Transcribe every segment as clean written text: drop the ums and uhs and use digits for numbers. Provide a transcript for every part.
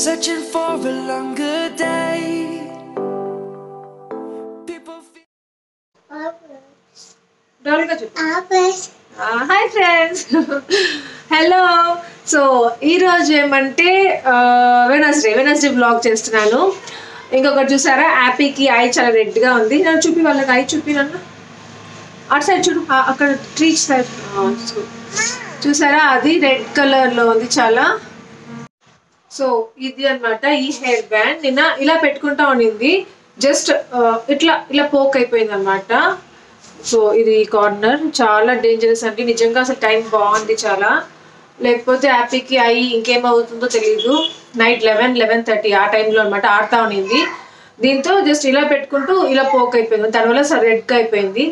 searching for a longer day. Hi friends, hello. So ఈరోజు ఏమంటే Wednesday vlog చేస్తున్నాను. ఇంకొకటి చూసారా, యాపీకి ఐ చాలా రెడ్గా ఉంది. నన్ను చూపి, వాళ్ళకి ఐ చూపి, నన్ను అటు సైడ్ చూడు, అక్కడ ట్రీ సైడ్ చూసారా, అది రెడ్ కలర్లో ఉంది చాలా. సో ఇది అనమాట ఈ హెయిర్ బ్యాండ్. నిన్న ఇలా పెట్టుకుంటా ఉండింది, జస్ట్ ఇలా పోక్ అయిపోయింది అనమాట. సో ఇది కార్నర్ చాలా డేంజరస్ అండి, నిజంగా అసలు టైం బాగుంది చాలా. లేకపోతే హ్యాపీకి అయ్యి ఇంకేమవుతుందో తెలీదు. నైట్ 11-11:30 ఆ టైంలో అనమాట ఆడుతూ ఉండింది. దీంతో జస్ట్ ఇలా పెట్టుకుంటూ ఇలా పోక్ అయిపోయింది, దానివల్ల రెడ్గా అయిపోయింది.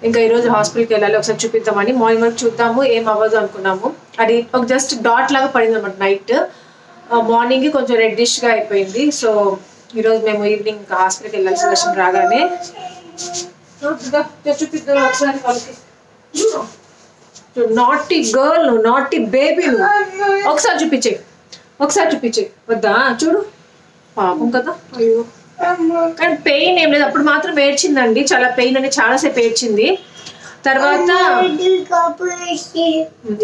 ఇంకా ఈరోజు హాస్పిటల్కి వెళ్ళాలి, ఒకసారి చూపిద్దామని. మార్నింగ్ వరకు చూద్దాము, ఏం అవ్వదు అనుకున్నాము. అది ఒక జస్ట్ డాట్ లాగా పడింది అనమాట నైట్. మార్నింగ్ కొంచెం రెడ్డిష్గా అయిపోయింది. సో ఈరోజు మేము ఈవినింగ్ ఇంకా హాస్పిటల్కి వెళ్ళాల్సిన విషయం రాగానే చూపిద్దాం ఒకసారి వాళ్ళకి. నాటీ గర్ల్, నాటీ బేబీ, ఒకసారి చూపించే వద్దా, చూడు పాపం కదా. అయ్యో, కానీ పెయిన్ ఏం లేదు, అప్పుడు మాత్రం ఏడ్చిందండి, చాలా పెయిన్ అని చాలాసేపు ఏడ్చింది. తర్వాత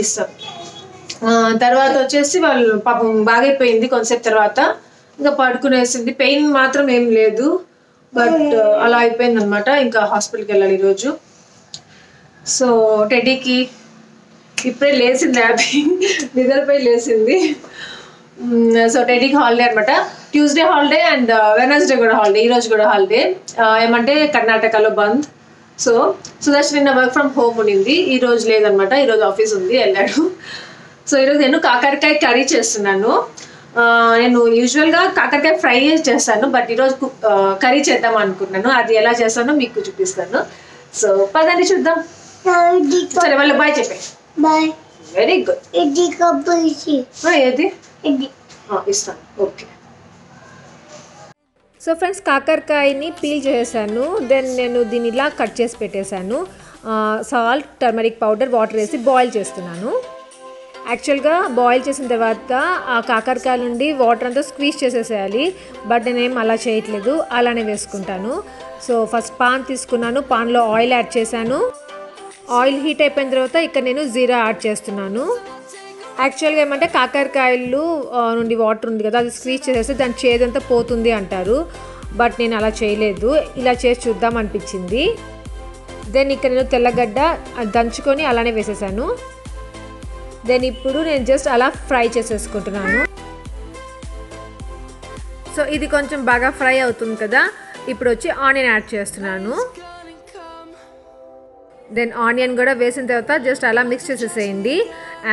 ఇస్తాం. తర్వాత వచ్చేసి వాళ్ళు పాపం బాగైపోయింది కొంతసేపు తర్వాత, ఇంకా పడుకునేసింది. పెయిన్ మాత్రం ఏం లేదు, బట్ అలా అయిపోయింది అనమాట. ఇంకా హాస్పిటల్కి వెళ్ళాలి ఈరోజు. సో టెడ్డీకి ఇప్పుడే లేచింది, హ్యాపీ నిద్రపోయి లేచింది. సో టెడ్డీకి హాలిడే అనమాట, ట్యూస్డే హాలిడే అండ్ వెనస్డే కూడా హాలిడే. ఈరోజు కూడా హాలిడే, ఏమంటే కర్ణాటకలో బంద్. సో సుదర్శన్ నిన్న వర్క్ ఫ్రమ్ హోమ్ ఉండింది, ఈరోజు లేదనమాట, ఈరోజు ఆఫీస్ ఉంది, వెళ్ళాడు. సో ఈరోజు నేను కాకరకాయ కర్రీ చేస్తున్నాను. నేను యూజువల్గా కాకరకాయ ఫ్రై చేస్తాను, బట్ ఈరోజు కర్రీ చేద్దాం అనుకున్నాను. అది ఎలా చేస్తానో మీకు చూపిస్తాను. సో పదండి చూద్దాం. సరే, వాళ్ళు బాయ్ చెప్పే. బాయ్. Very good. ఏది ఇస్తాను, ఓకే. సో ఫ్రెండ్స్, కాకరకాయని పీల్ చేసేసాను. దెన్ నేను దీన్ని ఇలా కట్ చేసి పెట్టేశాను. సాల్ట్, టర్మరిక్ పౌడర్, వాటర్ వేసి బాయిల్ చేస్తున్నాను. యాక్చువల్గా బాయిల్ చేసిన తర్వాత ఆ కాకరకాయ నుండి వాటర్ అంతా స్క్వీజ్ చేసేసేయాలి, బట్ నేనేం అలా చేయట్లేదు, అలానే వేసుకుంటాను. సో ఫస్ట్ పాన్ తీసుకున్నాను, పాన్లో ఆయిల్ యాడ్ చేశాను. ఆయిల్ హీట్ అయిపోయిన తర్వాత ఇక్కడ నేను జీరా యాడ్ చేస్తున్నాను. యాక్చువల్గా ఏమంటే కాకరకాయలు నుండి వాటర్ ఉంది కదా, అది స్క్వీజ్ చేసేస్తే దాని చేదంతా పోతుంది అంటారు, బట్ నేను అలా చేయలేదు, ఇలా చేసి చూద్దాం అనిపించింది. దెన్ ఇక్కడ నేను తెల్లగడ్డ దంచుకొని అలానే వేసేసాను. దెన్ ఇప్పుడు నేను జస్ట్ అలా ఫ్రై చేసేసుకుంటున్నాను. సో ఇది కొంచెం బాగా ఫ్రై అవుతుంది కదా, ఇప్పుడు వచ్చి ఆనియన్ యాడ్ చేస్తున్నాను. దెన్ ఆనియన్ కూడా వేసిన తర్వాత జస్ట్ అలా మిక్స్ చేసేసేయండి.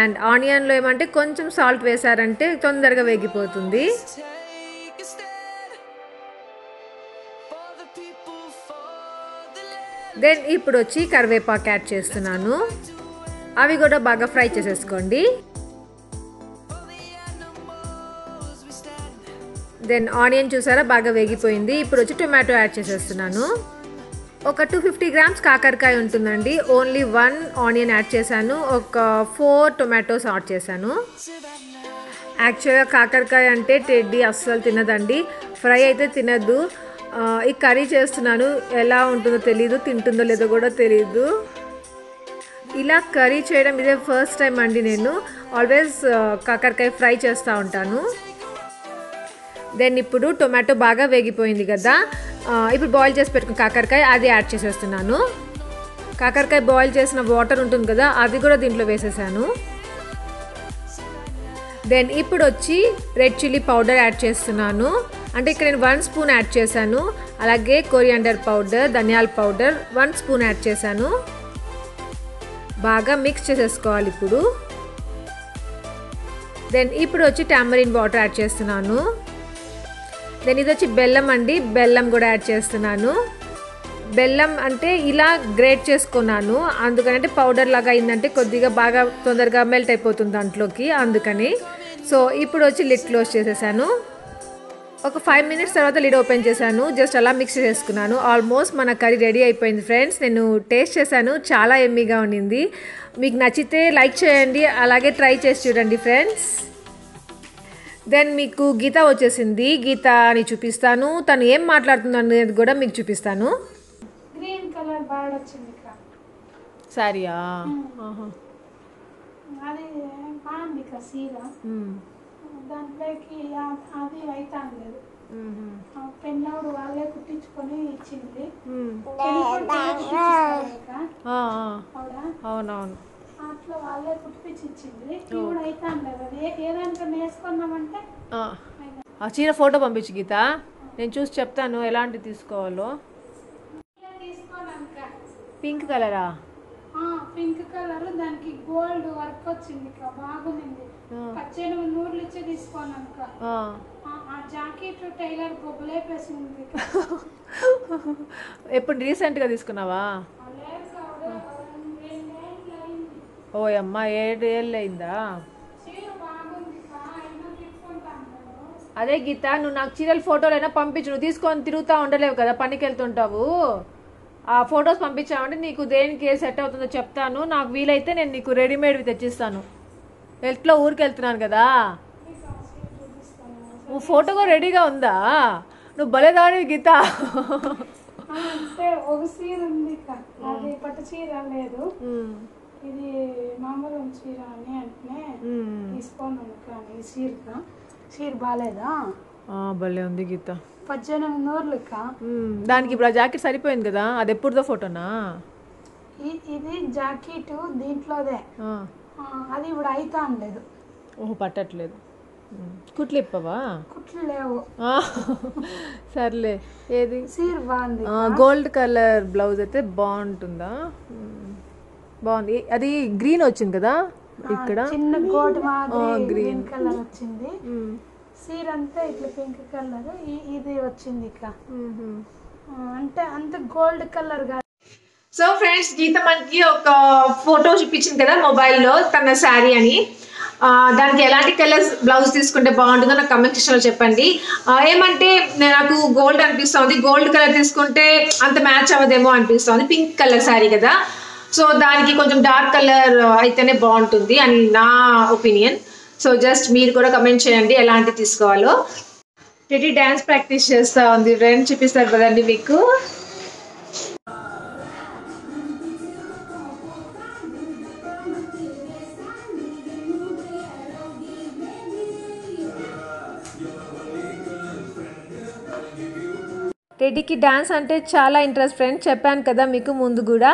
అండ్ ఆనియన్లో ఏమంటే కొంచెం సాల్ట్ వేసారంటే తొందరగా వేగిపోతుంది. దెన్ ఇప్పుడు వచ్చి కరివేపాకు యాడ్ చేస్తున్నాను, అవి కూడా బాగా ఫ్రై చేసేసుకోండి. దెన్ ఆనియన్ చూసారా బాగా వేగిపోయింది. ఇప్పుడు వచ్చి టొమాటో యాడ్ చేసేస్తున్నాను. ఒక 250 గ్రామ్స్ కాకరకాయ ఉంటుందండి, ఓన్లీ 1 ఆనియన్ యాడ్ చేశాను, ఒక 4 టొమాటోస్ యాడ్ చేశాను. యాక్చువల్గా కాకరకాయ అంటే టెడ్డీ అస్సలు తినదండి, ఫ్రై అయితే తినద్దు. ఈ కర్రీ చేస్తున్నాను, ఎలా ఉంటుందో తెలీదు, తింటుందో లేదో కూడా తెలీదు. ఇలా కర్రీ చేయడం ఇదే ఫస్ట్ టైం అండి. నేను ఆల్వేస్ కాకరకాయ ఫ్రై చేస్తూ ఉంటాను. దెన్ ఇప్పుడు టొమాటో బాగా వేగిపోయింది కదా, ఇప్పుడు బాయిల్ చేసి పెట్టుకున్న కాకరకాయ అది యాడ్ చేసేస్తున్నాను. కాకరకాయ బాయిల్ చేసిన వాటర్ ఉంటుంది కదా, అది కూడా దీంట్లో వేసేసాను. దెన్ ఇప్పుడు వచ్చి రెడ్ చిల్లీ పౌడర్ యాడ్ చేస్తున్నాను. అంటే ఇక్కడ నేను 1 స్పూన్ యాడ్ చేశాను. అలాగే కొరియాండర్ పౌడర్, ధనియాల పౌడర్ 1 స్పూన్ యాడ్ చేశాను. బాగా మిక్స్ చేసేసుకోవాలి ఇప్పుడు. దెన్ ఇప్పుడు వచ్చి టామరిన్ వాటర్ యాడ్ చేస్తున్నాను. దెన్ ఇది వచ్చి బెల్లం అండి, బెల్లం కూడా యాడ్ చేస్తున్నాను. బెల్లం అంటే ఇలా గ్రేట్ చేసుకున్నాను, అందుకనంటే పౌడర్ లాగా అయిందంటే కొద్దిగా బాగా తొందరగా మెల్ట్ అయిపోతుంది దాంట్లోకి, అందుకని. సో ఇప్పుడు వచ్చి లిడ్ క్లోజ్ చేసేసాను. ఒక 5 మినిట్స్ తర్వాత లిడ్ ఓపెన్ చేశాను, జస్ట్ అలా మిక్స్ చేసుకున్నాను. ఆల్మోస్ట్ మన కర్రీ రెడీ అయిపోయింది ఫ్రెండ్స్. నేను టేస్ట్ చేశాను, చాలా ఎమ్మీగా ఉండింది. మీకు నచ్చితే లైక్ చేయండి, అలాగే ట్రై చేసి చూడండి ఫ్రెండ్స్. దెన్ మీకు గీత వచ్చేసింది. గీతని చూపిస్తాను, తను ఏం మాట్లాడుతుంది అనేది కూడా మీకు చూపిస్తాను. గ్రీన్ కలర్ బార్డర్ వచ్చింది సారీయా? అది బాగుంది సీర. దాంట్లోకి అది అవుతాను లేదు, పెన్నోడు వాళ్ళే కుట్టించుకొని ఇచ్చింది. అవునవును, అట్లా వాళ్ళే కుట్టించి ఇచ్చింది. ఇప్పుడు అవుతాను లేదు, అది ఏదానికన్నా వేసుకున్నామంటే. ఆ చీర ఫోటో పంపించు గీత, నేను చూసి చెప్తాను ఎలాంటి తీసుకోవాలో. పింక్ కలరా? పింక్ కలర్, దానికి గోల్డ్ వర్క్ వచ్చింది, బాగుంది. 1800 ఇచ్చి తీసుకోనాక ఆ జాకెట్ టైలర్ గొప్పలేపేసింది. ఎప్పుడు రీసెంట్గా తీసుకున్నావా? ఓ అమ్మ, 7 ఏళ్ళు అయిందా? అదే గీత, నువ్వు నాకు చీరల ఫోటోలైనా పంపించు. నువ్వు తీసుకొని తిరుగుతూ ఉండలేవు కదా, పనికి వెళ్తుంటావు. ఆ ఫొటోస్ పంపించామంటే నీకు దేనికి సెట్ అవుతుందో చెప్తాను. నాకు వీలైతే నేను నీకు రెడీమేడ్వి తెచ్చిస్తాను. ఎట్లా ఊరికి వెళ్తున్నాను కదా. నువ్వు ఫోటో కూడా రెడీగా ఉందా? నువ్వు భలేదాని గీత. అంటే ఒక చీర ఉంది, అది పట్టు చీర లేదు, ఇది మామూలు చీర అని అంటే తీసుకున్నాను. కానీ చీర బాగాలేదా? భలే ఉంది గీత. 1800. దానికి ఇప్పుడు ఆ జాకెట్ సరిపోయింది కదా. అది ఎప్పుడుదో ఫోటోనా? ఇది జాకెట్ దీంట్లోదే, అది ఇప్పుడు అయితా లేదు. ఓహో, పట్టట్లేదు. కుట్లు ఇప్పవా? కుట్లు లేవు. సర్లే. ఏది చీర బాగుంది, గోల్డ్ కలర్ బ్లౌజ్ అయితే బాగుంటుందా? బాగుంది. అది గ్రీన్ వచ్చింది కదా ఇక్కడ, చిన్న గోల్డ్ మాదిరి గ్రీన్ కలర్ వచ్చింది. చీర అంతా ఇట్లా పింక్ కలర్, ఇది వచ్చింది ఇక. అంటే అంత గోల్డ్ కలర్ కాదు. సో ఫ్రెండ్స్, గీత మనకి ఒక ఫోటో చూపించింది కదా మొబైల్లో, తన శారీ అని. దానికి ఎలాంటి కలర్స్ బ్లౌజ్ తీసుకుంటే బాగుంటుందో నాకు కమెంట్ సెక్షన్లో చెప్పండి. ఏమంటే నాకు గోల్డ్ అనిపిస్తుంది, గోల్డ్ కలర్ తీసుకుంటే అంత మ్యాచ్ అవ్వదేమో అనిపిస్తుంది. పింక్ కలర్ శారీ కదా, సో దానికి కొంచెం డార్క్ కలర్ అయితేనే బాగుంటుంది అని నా ఒపీనియన్. సో జస్ట్ మీరు కూడా కమెంట్ చేయండి ఎలాంటి తీసుకోవాలో. టెటీ డ్యాన్స్ ప్రాక్టీస్ చేస్తూ ఉంది ఫ్రెండ్, చూపిస్తారు కదండి మీకు. టెడీకి డ్యాన్స్ అంటే చాలా ఇంట్రెస్ట్ ఫ్రెండ్, చెప్పాను కదా మీకు ముందు కూడా.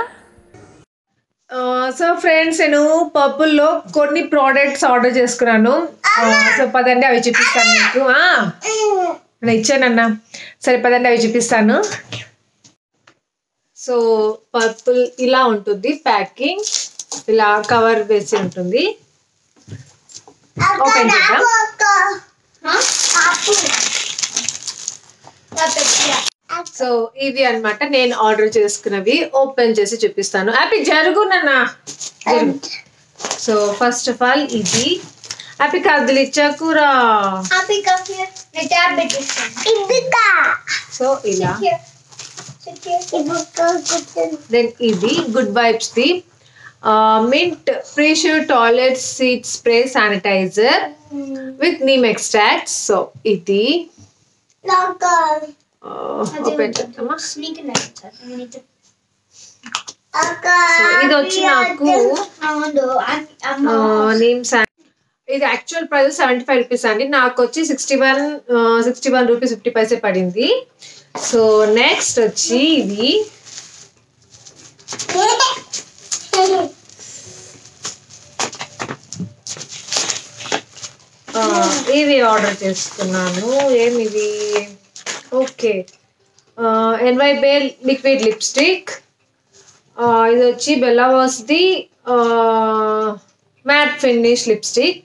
సో ఫ్రెండ్స్, నేను పర్పుల్లో కొన్ని ప్రోడక్ట్స్ ఆర్డర్ చేసుకున్నాను. సో పదండి అవి చూపిస్తాను మీకు. నేను ఇచ్చానన్నా, సరే పదండి అవి చూపిస్తాను. సో పర్పుల్ ఇలా ఉంటుంది ప్యాకింగ్, ఇలా కవర్ వేసి ఉంటుంది. ఓపెన్ చేద్దాం. సో ఇవి అన్నమాట నేను ఆర్డర్ చేసుకున్నవి. ఓపెన్ చేసి చూపిస్తాను. హ్యాపీ జరుగునన్నా. సో ఫస్ట్ ఆఫ్ ఆల్ ఇది హ్యాపీ కదిలి చకూరా. సో ఇలా. దెన్ ఇది good vibes the mint pressure toilet seat spray sanitiser with neem extract. So ఇది ఓపెన్ చేద్దామా. ఇది వచ్చి నాకు ఇది యాక్చువల్ ప్రైస్ 75 రూపీస్ అండి, నాకు వచ్చి 61 రూపీస్ 50 పైసే పడింది. సో నెక్స్ట్ వచ్చి ఇది ఇవి ఆర్డర్ చేసుకున్నాను. ఏమిది? Okay, ఎన్వైబే liquid lipstick. ఇది వచ్చి బెల్లావాస్ది మ్యాట్ ఫినిష్ లిప్స్టిక్.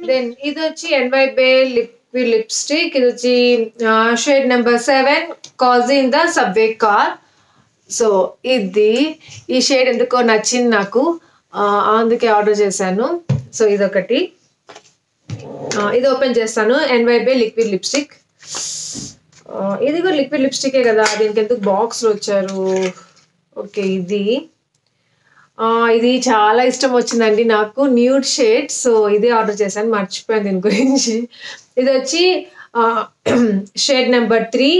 దెన్ ఇది వచ్చి ఎన్వైబే లిక్విడ్ లిప్స్టిక్. ఇది వచ్చి shade number 7 cause in the subway car. So ఇది ఈ షేడ్ ఎందుకో నచ్చింది నాకు, అందుకే ఆర్డర్ చేశాను. సో ఇదొకటి. ఇది ఓపెన్ చేస్తాను. ఎన్వైబే లిక్విడ్ లిప్స్టిక్. ఇది కూడా లిక్విడ్ లిప్స్టికే కదా, దీనికి ఎందుకు బాక్స్లో వచ్చారు. ఓకే, ఇది ఇది చాలా ఇష్టం వచ్చిందండి నాకు, న్యూడ్ షేడ్. సో ఇదే ఆర్డర్ చేశాను, మర్చిపోయాను దీని గురించి. ఇది వచ్చి shade number 3.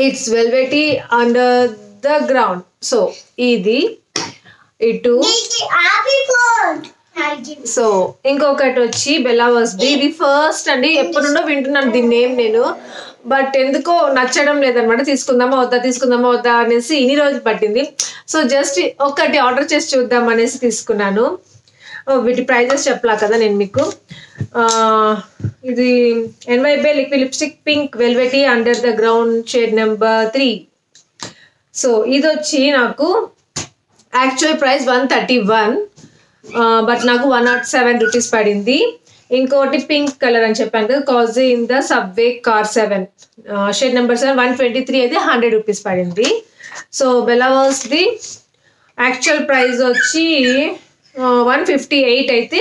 It's velvety under the ground. So ఇది ఇటు. సో ఇంకొకటి వచ్చి బెల్లావర్స్ది. ఇది ఫస్ట్ అండి, ఎప్పటి నుండో వింటున్నాను దీని నేమ్ నేను, బట్ ఎందుకో నచ్చడం లేదనమాట. తీసుకుందామా వద్దా అనేసి ఇన్ని రోజులు పట్టింది. సో జస్ట్ ఒకటి ఆర్డర్ చేసి చూద్దాం అనేసి తీసుకున్నాను. వీటి ప్రైజెస్ చెప్పలా కదా నేను మీకు. ఇది NYBay liquid lipstick pink velvety under the ground shade number 3. So ఇది వచ్చి నాకు యాక్చువల్ ప్రైస్ 131, బట్ నాకు 107 రూపీస్ పడింది. ఇంకోటి పింక్ కలర్ అని చెప్పాను కదా, కాజీ in the subway car 7 shade number 7 123 అయితే 100 రూపీస్ పడింది. సో బెల్లావర్స్ది యాక్చువల్ ప్రైస్ వచ్చి 158 అయితే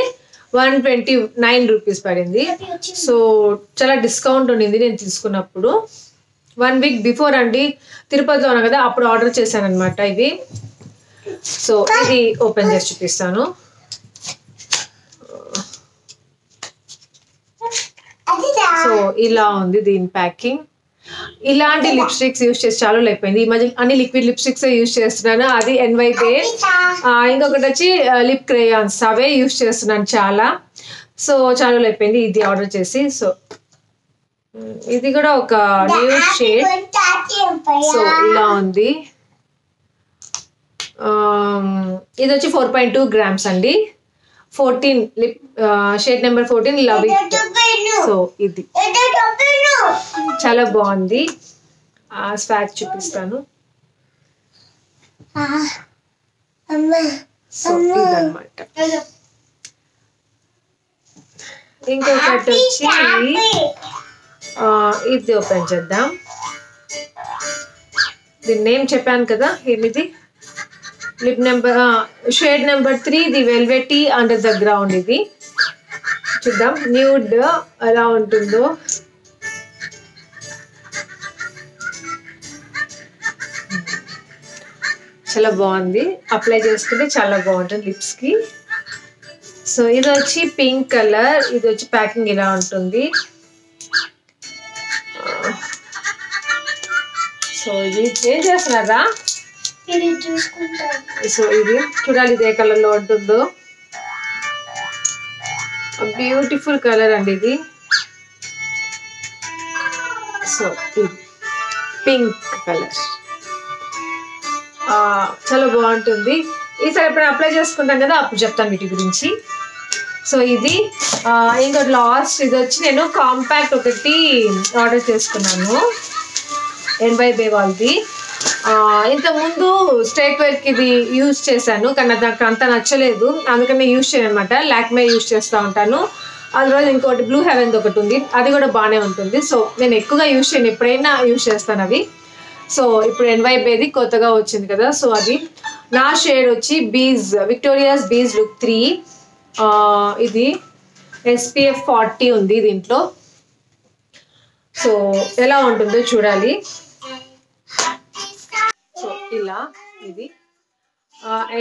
129 రూపీస్ పడింది. సో చాలా డిస్కౌంట్ ఉండింది నేను తీసుకున్నప్పుడు. 1 వీక్ బిఫోర్ అండి, తిరుపతిలో ఉన్నా కదా, అప్పుడు ఆర్డర్ చేశాను అనమాట ఇవి. సో ఇది ఓపెన్ చేసి చూపిస్తాను. సో ఇలా ఉంది దీని ప్యాకింగ్. ఇలాంటి లిప్స్టిక్స్ యూజ్ చేసి చాలా అయిపోయింది. ఈ మధ్య అన్ని లిక్విడ్ లిప్స్టిక్స్ యూజ్ చేస్తున్నాను. అది NYBay. ఇంకొకటి వచ్చి లిప్ క్రేయాన్స్, అవే యూజ్ చేస్తున్నాను చాలా. సో చాలా అయిపోయింది ఇది ఆర్డర్ చేసి. సో ఇది కూడా ఒక న్యూ షేడ్. సో ఇలా ఉంది. ఇది వచ్చి 4.2 grams అండి. 14 lip shade number 14 love it. So ఇది చాలా బాగుంది. స్వాచ్ చూపిస్తాను. సో ఇదన్నమాట. ఇంకొకటి వచ్చి ఇది ఓపెన్ చేద్దాం. దీని నేమ్ చెప్పాను కదా, ఏమిది lip number shade number 3 the velvety under the ground. ఇది చూద్దాం న్యూడ్ ఎలా ఉంటుందో. చాలా బాగుంది, అప్లై చేసుకుంటే చాలా బాగుంటుంది లిప్స్ కి. సో ఇది వచ్చి పింక్ కలర్. ఇది వచ్చి ప్యాకింగ్ ఇలా ఉంటుంది. సో ఇది ఏం చేస్తున్నారా? సో ఇది చూడాలి ఇది ఏ కలర్ లో ఉంటుందో. బ్యూటిఫుల్ కలర్ అండి ఇది. సో ఇది పింక్ కలర్ చాలా బాగుంటుంది. ఈసారి ఎప్పుడు అప్లై చేసుకుంటాం కదా అప్పుడు చెప్తాను వీటి గురించి. సో ఇది ఇంకోటి లాస్ట్. ఇది వచ్చి నేను కాంపాక్ట్ ఒకటి ఆర్డర్ చేసుకున్నాను NYBay వాళ్ళది. ఇంతకుముందు స్ట్రైట్ వర్క్ ఇది యూజ్ చేశాను, కానీ నాకు అంత నచ్చలేదు, అందుకని యూజ్ చేయను అనమాట. లాక్మే యూజ్ చేస్తూ ఉంటాను. అందులో ఇంకోటి బ్లూ హెవెన్ ఒకటి ఉంది, అది కూడా బాగానే ఉంటుంది. సో నేను ఎక్కువగా యూజ్ చేయను, ఎప్పుడైనా యూజ్ చేస్తాను అవి. సో ఇప్పుడు NYBayది కొత్తగా వచ్చింది కదా, సో అది నా షేడ్ వచ్చి విక్టోరియాస్ బీజ్ లుక్ 3. ఇది SPF 40 ఉంది దీంట్లో. సో ఎలా ఉంటుందో చూడాలి. సో ఇలా ఇది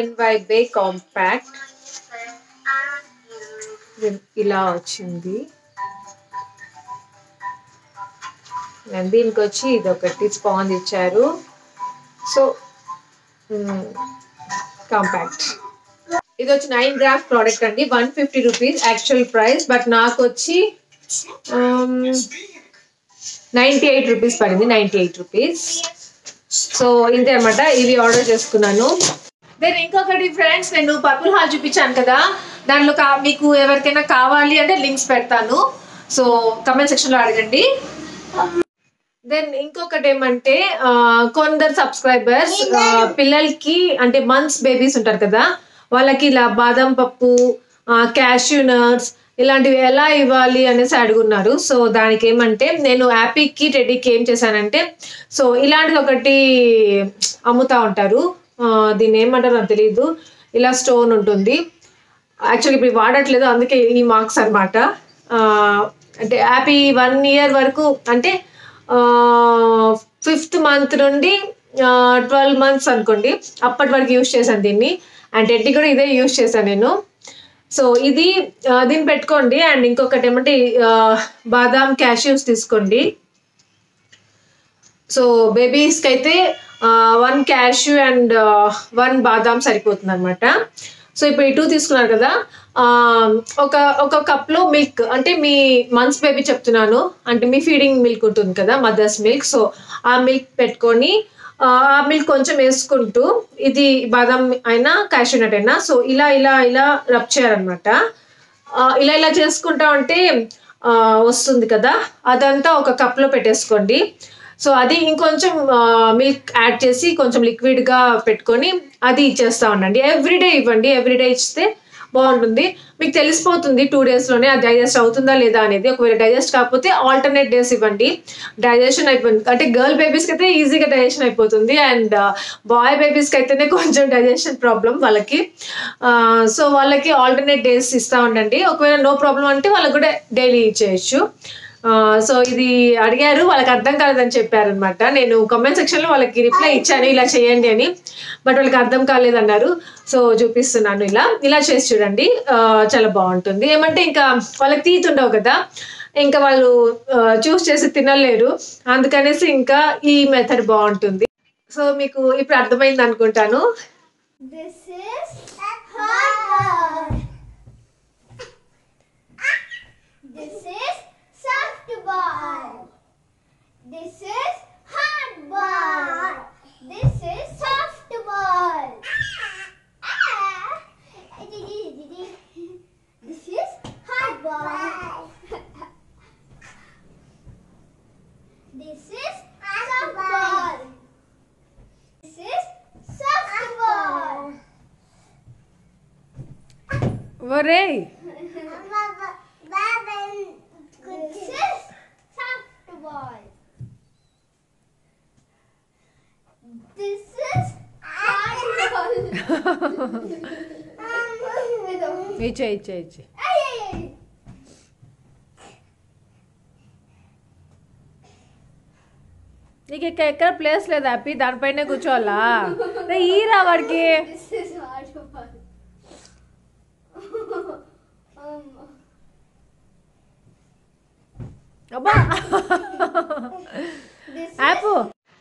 NYBay కాంపాక్ట్ ఇలా వచ్చింది. దీనికి వచ్చి ఇది ఒకటి స్పాంజ్ ఇచ్చారు. సో కాంపాక్ట్ ఇది వచ్చి 9 grams ప్రోడక్ట్ అండి. 150 రూపీస్ యాక్చువల్ ప్రైస్, బట్ నాకు వచ్చి 98 రూపీస్ పడింది. 98 రూపీస్. సో ఇంతే అనమాట, ఇవి ఆర్డర్ చేసుకున్నాను. దెన్ ఇంకొకటి ఫ్రెండ్స్, నేను పర్పుల్ హాల్ చూపించాను కదా, దాంట్లో మీకు ఎవరికైనా కావాలి అంటే లింక్స్ పెడతాను. సో కమెంట్ సెక్షన్లో అడగండి. దెన్ ఇంకొకటి ఏమంటే కొందరు సబ్స్క్రైబర్స్ పిల్లలకి అంటే మంత్స్ బేబీస్ ఉంటారు కదా, వాళ్ళకి ఇలా బాదం పప్పు, క్యాష్యూ నట్స్ ఇలాంటివి ఎలా ఇవ్వాలి అనేసి అడుగున్నారు. సో దానికి ఏమంటే నేను యాపీకి టెడ్డీకి ఏం చేశానంటే, సో ఇలాంటిది ఒకటి అమ్ముతూ ఉంటారు, దీన్ని ఏమంటారు నాకు తెలియదు. ఇలా స్టోన్ ఉంటుంది. యాక్చువల్లీ ఇప్పుడు వాడట్లేదు, అందుకే ఈ మార్క్స్ అనమాట. అంటే యాపీ 1 year వరకు, అంటే 5th month నుండి 12 months అనుకోండి, అప్పటి వరకు యూజ్ చేశాను దీన్ని. అండ్ టెడ్డీ కూడా ఇదే యూజ్ చేశాను నేను. సో ఇది దీన్ని పెట్టుకోండి. అండ్ ఇంకొకటి ఏమంటే బాదాం క్యాష్యూస్ తీసుకోండి. సో బేబీస్కి అయితే 1 క్యాష్యూ అండ్ 1 బాదాం సరిపోతుంది అనమాట. సో ఇప్పుడు ఈ 2 తీసుకున్నారు కదా, ఒక కప్లో మిల్క్, అంటే మీ మంత్స్ బేబీ చెప్తున్నాను, అంటే మీ ఫీడింగ్ మిల్క్ ఉంటుంది కదా, మదర్స్ మిల్క్. సో ఆ మిల్క్ పెట్టుకొని ఆ మిల్క్ కొంచెం వేసుకుంటూ, ఇది బాదం అయినా క్యాష్యూ నట్ అయినా, సో ఇలా ఇలా ఇలా రబ్ చేయాలన్నమాట. ఇలా ఇలా చేసుకుంటా ఉంటే వస్తుంది కదా, అదంతా ఒక కప్లో పెట్టేసుకోండి. సో అది ఇంకొంచెం మిల్క్ యాడ్ చేసి కొంచెం లిక్విడ్గా పెట్టుకొని అది ఇచ్చేస్తూ ఉండండి. ఎవ్రీడే ఇవ్వండి, ఎవ్రీడే ఇస్తే బాగుంటుంది. మీకు తెలిసిపోతుంది 2 డేస్లోనే అది డైజెస్ట్ అవుతుందా లేదా అనేది. ఒకవేళ డైజెస్ట్ కాకపోతే ఆల్టర్నేట్ డేస్ ఇవ్వండి, డైజెషన్ అయిపోతుంది. అంటే గర్ల్ బేబీస్కి అయితే ఈజీగా డైజెషన్ అయిపోతుంది, అండ్ బాయ్ బేబీస్కి అయితేనే కొంచెం డైజెషన్ ప్రాబ్లం వాళ్ళకి. సో వాళ్ళకి ఆల్టర్నేట్ డేస్ ఇస్తూ ఉండండి. ఒకవేళ నో ప్రాబ్లం అంటే వాళ్ళకి కూడా డైలీ ఇచ్చేయచ్చు. సో ఇది అడిగారు, వాళ్ళకి అర్థం కాలేదని చెప్పారనమాట. నేను కామెంట్ సెక్షన్లో వాళ్ళకి రిప్లై ఇచ్చాను ఇలా చేయండి అని, బట్ వాళ్ళకి అర్థం కాలేదన్నారు. సో చూపిస్తున్నాను, ఇలా చేసి చూడండి, చాలా బాగుంటుంది. ఏమంటే ఇంకా వాళ్ళకి తీత్ ఉండవు కదా, ఇంకా వాళ్ళు చూస్ చేసి తినలేరు, అందుకనేసి ఇంకా ఈ మెథడ్ బాగుంటుంది. సో మీకు ఇప్పుడు అర్థమైంది అనుకుంటాను. Ball. This is hard ball. This is soft ball. This is hard ball. This is soft ball. This is soft ball. ఒరే This is soft ball. This is hard ball. ఇచ్చే నీకు ఎక్కడ place లేదు happy, దానిపైనే కూర్చోవాలా? ఈరా వాడికి. This is hard ball. అబ్బా app.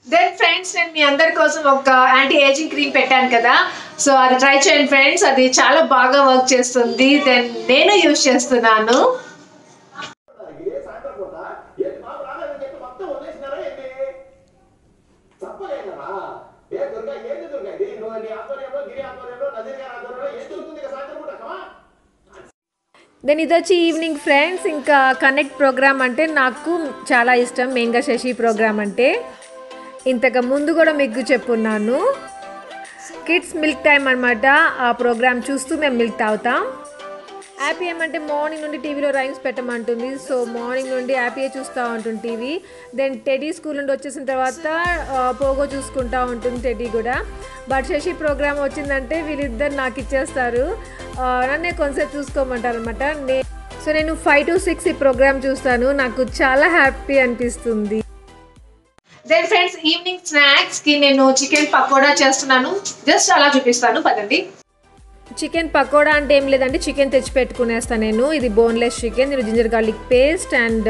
Then friends, నేను మీ అందరి కోసం ఒక యాంటీ ఏజింగ్ క్రీమ్ పెట్టాను కదా, సో అది ట్రై చేయండి ఫ్రెండ్స్, అది చాలా బాగా వర్క్ చేస్తుంది. దెన్ నేను యూజ్ చేస్తున్నాను. దెన్ ఇది వచ్చి ఈవినింగ్ ఫ్రెండ్స్. ఇంకా కనెక్ట్ ప్రోగ్రామ్ అంటే నాకు చాలా ఇష్టం, మెయిన్గా శశి ప్రోగ్రామ్ అంటే. ఇంతకు ముందు కూడా మీకు చెప్పున్నాను, కిడ్స్ మిల్క్ టైం అనమాట. ఆ ప్రోగ్రామ్ చూస్తూ మేము మిల్క్ తాగుతాం. హ్యాపీ ఏమంటే మార్నింగ్ నుండి టీవీలో రైమ్స్ పెట్టమంటుంది, సో మార్నింగ్ నుండి హ్యాపీయే చూస్తూ ఉంటుంది టీవీ. దెన్ టెడీ స్కూల్ నుండి వచ్చేసిన తర్వాత పోగో చూసుకుంటూ ఉంటుంది టెడీ కూడా. బట్ శశి ప్రోగ్రామ్ వచ్చిందంటే వీళ్ళిద్దరు నాకు ఇచ్చేస్తారు, నన్నే కొంచెంసేపు చూసుకోమంటారు అనమాట. సో నేను 5 to 6 ఈ ప్రోగ్రామ్ చూస్తాను, నాకు చాలా హ్యాపీ అనిపిస్తుంది. దెన్ ఫ్రెండ్స్, ఈవినింగ్ స్నాక్స్కి నేను చికెన్ పకోడా చేస్తున్నాను, జస్ట్ అలా చూపిస్తాను పదండి. చికెన్ పకోడా అంటే ఏం లేదంటే చికెన్ తెచ్చి పెట్టుకునేస్తాను నేను. ఇది బోన్లెస్ చికెన్, నేను ginger garlic paste and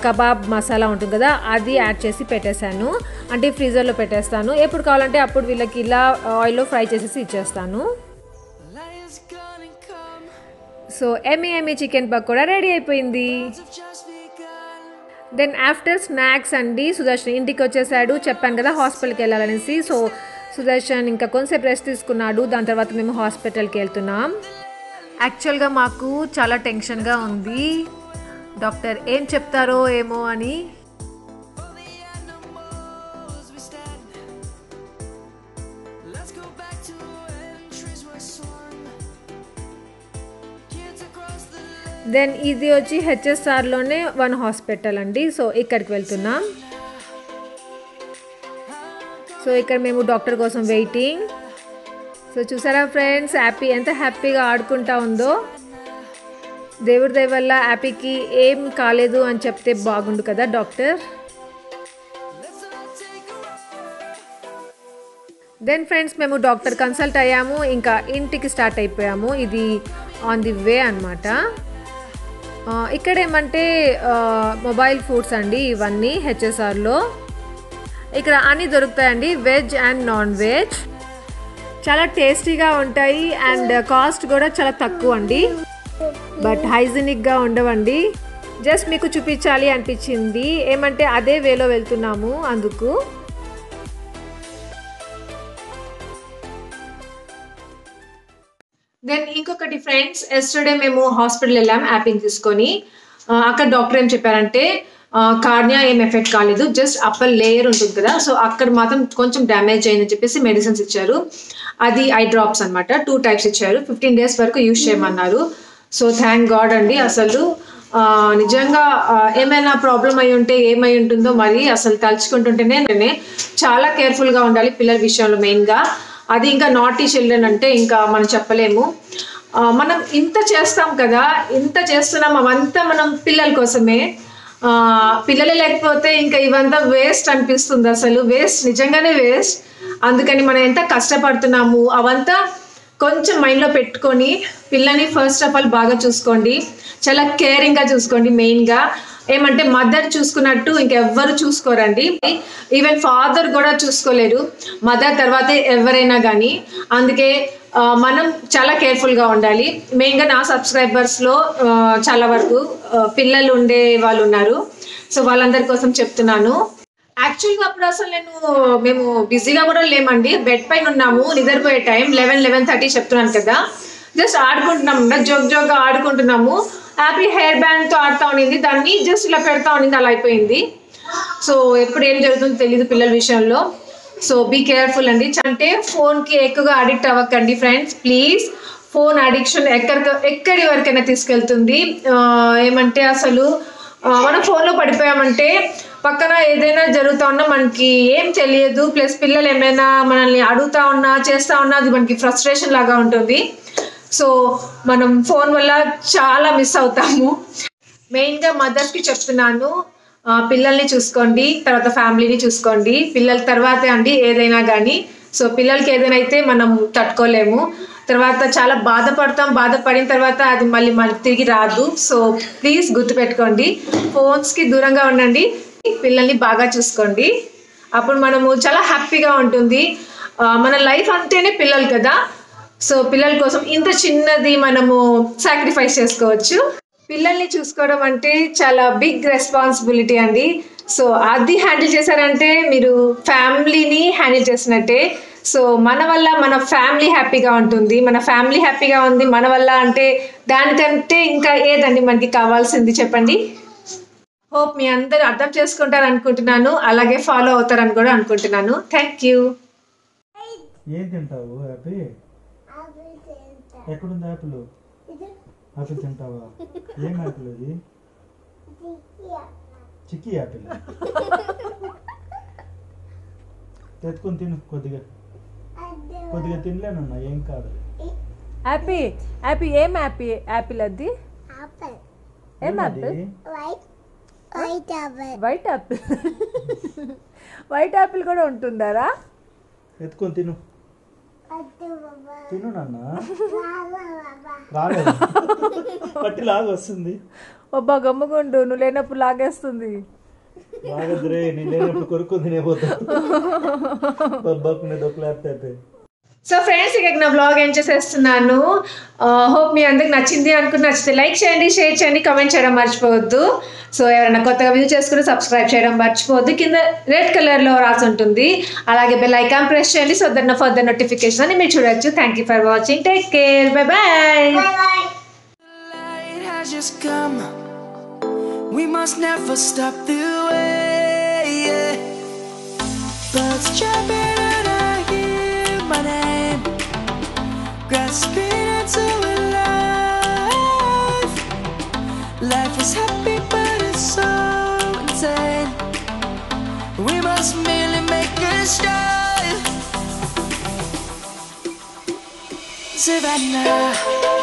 kebab masala ఉంటుంది కదా, అది యాడ్ చేసి పెట్టేశాను. అంటే ఫ్రీజర్లో పెట్టేస్తాను, ఎప్పుడు కావాలంటే అప్పుడు వీళ్ళకి ఇలా ఆయిల్లో ఫ్రై చేసేసి ఇచ్చేస్తాను. సో ఎమ్మి చికెన్ పకోడా రెడీ అయిపోయింది. దెన్ ఆఫ్టర్ స్నాక్స్ అండి, సుదర్శన్ ఇంటికి వచ్చేసాడు. చెప్పాను కదా హాస్పిటల్కి వెళ్ళాలనేసి. సో సుదర్శన్ ఇంకా కొంచెంసేపు రెస్ట్ తీసుకున్నాడు, దాని తర్వాత మేము హాస్పిటల్కి వెళ్తున్నాం. యాక్చువల్గా మాకు చాలా టెన్షన్గా ఉంది, డాక్టర్ ఏం చెప్తారో ఏమో అని. దెన్ ఇది వచ్చి హెచ్ఎస్ఆర్లోనే 1 హాస్పిటల్ అండి. సో ఇక్కడికి వెళ్తున్నాం. సో ఇక్కడ మేము డాక్టర్ కోసం వెయిటింగ్. సో చూసారా ఫ్రెండ్స్, హ్యాపీ ఎంత హ్యాపీగా ఆడుకుంటా ఉందో. దేవుడి దయ వల్ల హ్యాపీకి ఏం కాలేదు అని చెప్తే బాగుండు కదా డాక్టర్. దెన్ ఫ్రెండ్స్ మేము డాక్టర్ కన్సల్ట్ అయ్యాము, ఇంకా ఇంటికి స్టార్ట్ అయిపోయాము. ఇది ఆన్ ది వే అనమాట. ఇక్కడ ఏమంటే మొబైల్ ఫుడ్స్ అండి ఇవన్నీ హెచ్ఎస్ఆర్లో. ఇక్కడ అన్నీ దొరుకుతాయండి, వెజ్ అండ్ నాన్ వెజ్. చాలా టేస్టీగా ఉంటాయి అండ్ కాస్ట్ కూడా చాలా తక్కువ అండి. బట్ హైజీనిక్గా ఉండవండి. జస్ట్ మీకు చూపించాలి అనిపించింది, ఏమంటే అదే వేలో వెళ్తున్నాము అందుకు. దెన్ ఇంకొకటి ఫ్రెండ్స్, ఎస్టర్డే మేము హాస్పిటల్ వెళ్ళాం యాపిని తీసుకొని. అక్కడ డాక్టర్ ఏం చెప్పారంటే కార్నియా ఏం ఎఫెక్ట్ కాలేదు, జస్ట్ అప్పర్ లేయర్ ఉంటుంది కదా, సో అక్కడ మాత్రం కొంచెం డ్యామేజ్ అయిందని చెప్పేసి మెడిసిన్స్ ఇచ్చారు. అది ఐ డ్రాప్స్ అనమాట, 2 types ఇచ్చారు. 15 days వరకు యూజ్ చేయమన్నారు. సో థ్యాంక్ గాడ్ అండి. అసలు నిజంగా ఏమైనా ప్రాబ్లం అయి ఉంటే ఏమై ఉంటుందో మరి అసలు తలుచుకుంటుంటేనే చాలా కేర్ఫుల్గా ఉండాలి పిల్లల విషయంలో మెయిన్గా. అది ఇంకా నాటీ చిల్డ్రన్ అంటే ఇంకా మనం చెప్పలేము. మనం ఇంత చేస్తాం కదా, ఇంత చేస్తున్నాం, అవంతా మనం పిల్లల కోసమే. పిల్లలే లేకపోతే ఇంకా ఇవంతా వేస్ట్ అనిపిస్తుంది. అసలు వేస్ట్, నిజంగానే వేస్ట్. అందుకని మనం ఎంత కష్టపడుతున్నాము అవంతా కొంచెం మైండ్లో పెట్టుకొని పిల్లల్ని ఫస్ట్ ఆఫ్ ఆల్ బాగా చూసుకోండి, చాలా కేరింగ్గా చూసుకోండి. మెయిన్గా ఏమంటే మదర్ చూసుకున్నట్టు ఇంకెవ్వరు చూసుకోరండి. ఈవెన్ ఫాదర్ కూడా చూసుకోలేరు, మదర్ తర్వాతే ఎవరైనా కానీ. అందుకే మనం చాలా కేర్ఫుల్గా ఉండాలి. మెయిన్గా నా సబ్స్క్రైబర్స్లో చాలా వరకు పిల్లలు ఉండే వాళ్ళు ఉన్నారు. సో వాళ్ళందరి కోసం చెప్తున్నాను. యాక్చువల్గా అప్పుడు అసలు మేము బిజీగా కూడా లేమండి, బెడ్ పైన ఉన్నాము, నిద్రపోయే టైం 11-11:30 చెప్తున్నాను కదా. జస్ట్ ఆడుకుంటున్నాము, జోక్గా ఆడుకుంటున్నాము. హ్యాపీ హెయిర్ బ్యాండ్తో ఆడుతూ ఉండింది, దాన్ని జస్ట్ ఇలా పెడతా ఉండింది, అలా అయిపోయింది. సో ఎప్పుడు ఏం జరుగుతుందో తెలియదు పిల్లల విషయంలో. సో బీ కేర్ఫుల్ అండి. అంటే ఫోన్కి ఎక్కువగా అడిక్ట్ అవ్వకండి ఫ్రెండ్స్, ప్లీజ్. ఫోన్ అడిక్షన్ ఎక్కడి వరకైనా తీసుకెళ్తుంది. ఏమంటే అసలు మనం ఫోన్లో పడిపోయామంటే పక్కన ఏదైనా జరుగుతూ ఉన్నా మనకి ఏం తెలియదు. ప్లస్ పిల్లలు ఏమైనా మనల్ని అడుగుతా ఉన్నా చేస్తూ ఉన్నా అది మనకి ఫ్రస్ట్రేషన్ లాగా ఉంటుంది. సో మనం ఫోన్ వల్ల చాలా మిస్ అవుతాము. మెయిన్గా మదర్స్కి చెప్తున్నాను, పిల్లల్ని చూసుకోండి, తర్వాత ఫ్యామిలీని చూసుకోండి. పిల్లల తర్వాతే అండి ఏదైనా కానీ. సో పిల్లలకి ఏదైనా అయితే మనం తట్టుకోలేము, తర్వాత చాలా బాధపడిన తర్వాత అది మళ్ళీ తిరిగి రాదు. సో ప్లీజ్ గుర్తుపెట్టుకోండి, ఫోన్స్కి దూరంగా ఉండండి, పిల్లల్ని బాగా చూసుకోండి. అప్పుడు మనము చాలా హ్యాపీగా ఉంటుంది. మన లైఫ్ అంటేనే పిల్లలు కదా. సో పిల్లల కోసం ఇంత చిన్నది మనము సాక్రిఫైస్ చేసుకోవచ్చు. పిల్లల్ని చూసుకోవడం అంటే చాలా బిగ్ రెస్పాన్సిబిలిటీ అండి. సో అది హ్యాండిల్ చేశారంటే మీరు ఫ్యామిలీని హ్యాండిల్ చేసినట్టే. సో మన వల్ల మన ఫ్యామిలీ హ్యాపీగా ఉంటుంది, మన ఫ్యామిలీ హ్యాపీగా ఉంది మన వల్ల అంటే దానికంటే ఇంకా ఏదండి మనకి కావాల్సింది చెప్పండి. హోప్ మీ అందరూ అర్థం చేసుకుంటారు అనుకుంటున్నాను, అలాగే ఫాలో అవుతారని కూడా అనుకుంటున్నాను. Thank you. ఏం తింటావు హ్యాపీ? ఎక్కడుంది యాపిల్? యాపిల్ తింటావా? ఏం యాపిల్ అది? చిక్కీ యాపిల్. తెచ్చుకొని తిను, కొద్దిగా తినలేనన్నా, ఏం కాదు. హ్యాపీ ఏం యాపిల్ అది? ఏం Apple? White Apple. White Apple కూడా ఉంటుందారా? ఎత్తుకొని తిను నాన్న. రాలేదు, పట్టి లాగా వస్తుంది. ఒబ్బా గమ్ముగుండు, నువ్వు లేనప్పుడు లాగేస్తుంది. లాగద్రే, నేను లేనప్పుడు కొరుక్కొని తినేపోతాను. దొక్కలేకపోతే. సో ఫ్రెండ్స్, ఇక నా బ్లాగ్ ఏం చేసేస్తున్నాను. హోప్ మీ అందరికి నచ్చింది అనుకుని, నచ్చితే లైక్ చేయండి, షేర్ చేయండి, కామెంట్ చేయడం మర్చిపోవద్దు. సో ఎవరైనా కొత్తగా వ్యూ చేసుకుని సబ్స్క్రైబ్ చేయడం మర్చిపోవద్దు. కింద రెడ్ కలర్లో రాసి ఉంటుంది, అలాగే బెల్ ఐకాన్ ప్రెస్ చేయండి. సో దట్ ఫర్దర్ నోటిఫికేషన్ అని మీరు చూడొచ్చు. Thank you for watching. Take care. Bye bye. Light has just come. We must never stop the way. Yeah. Birds chirping and I hear my name, grasping into a life. Life is happy but it's so insane. We must merely make a start. Savannah.